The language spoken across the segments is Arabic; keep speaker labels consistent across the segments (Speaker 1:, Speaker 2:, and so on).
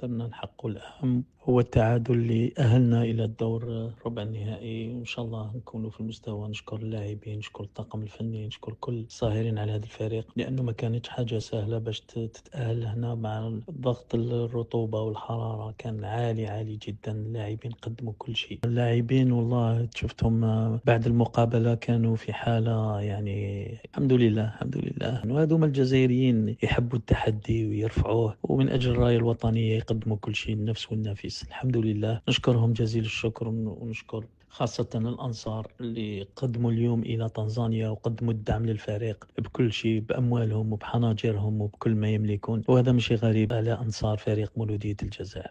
Speaker 1: قدرنا نحققوا الأهم هو التعادل اللي أهلنا إلى الدور ربع النهائي، وإن شاء الله نكونوا في المستوى. نشكر اللاعبين، نشكر الطاقم الفني، نشكر كل الساهرين على هذا الفريق، لأنه ما كانتش حاجة سهلة باش تتأهل هنا مع الضغط، الرطوبة والحرارة كان عالي عالي جدا. اللاعبين قدموا كل شيء، اللاعبين والله شفتهم بعد المقابلة كانوا في حالة يعني الحمد لله الحمد لله. وهذوما الجزائريين يحبوا التحدي ويرفعوه، ومن أجل الراية الوطنية يقدموا كل شيء، النفس والنفيس. الحمد لله نشكرهم جزيل الشكر، ونشكر خاصة الأنصار اللي قدموا اليوم إلى تنزانيا وقدموا الدعم للفريق بكل شيء، بأموالهم وبحناجرهم وبكل ما يملكون، وهذا مش غريب على أنصار فريق مولودية الجزائر.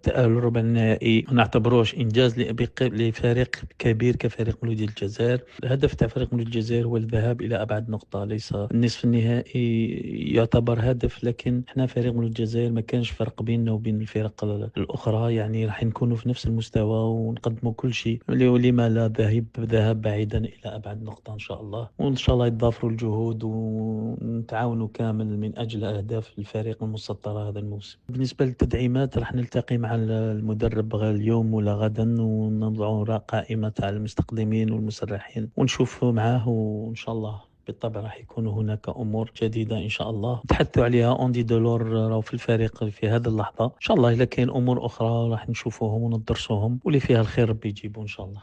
Speaker 1: تأهل ربع النهائي ما نعتبروش إنجاز لفريق كبير كفريق مولودية الجزائر. الهدف تاع فريق مولودية الجزائر هو الذهاب إلى أبعد نقطة، ليس النصف النهائي يعتبر هدف، لكن احنا فريق مولودية الجزائر ما كانش فرق بيننا وبين الفرق الأخرى، يعني راح نكونوا في نفس المستوى ونقدموا كل شيء، ولما لا ذهاب بعيدا إلى أبعد نقطة إن شاء الله. وإن شاء الله يتضافروا الجهود ونتعاونوا كامل من أجل أهداف الفريق المسطرة هذا الموسم. بالنسبة للتدعيمات راح نلتقي مع المدرب اليوم ولا غدا، ونضع قائمة على المستقدمين والمسرحين ونشوف معاه، وإن شاء الله بالطبع راح يكون هناك أمور جديدة إن شاء الله تحدثوا عليها أوندي دولور راهو في الفريق في هذه اللحظة. إن شاء الله إذا كاين أمور أخرى راح نشوفوهم وندرسوهم، واللي فيها الخير ربي يجيبه إن شاء الله.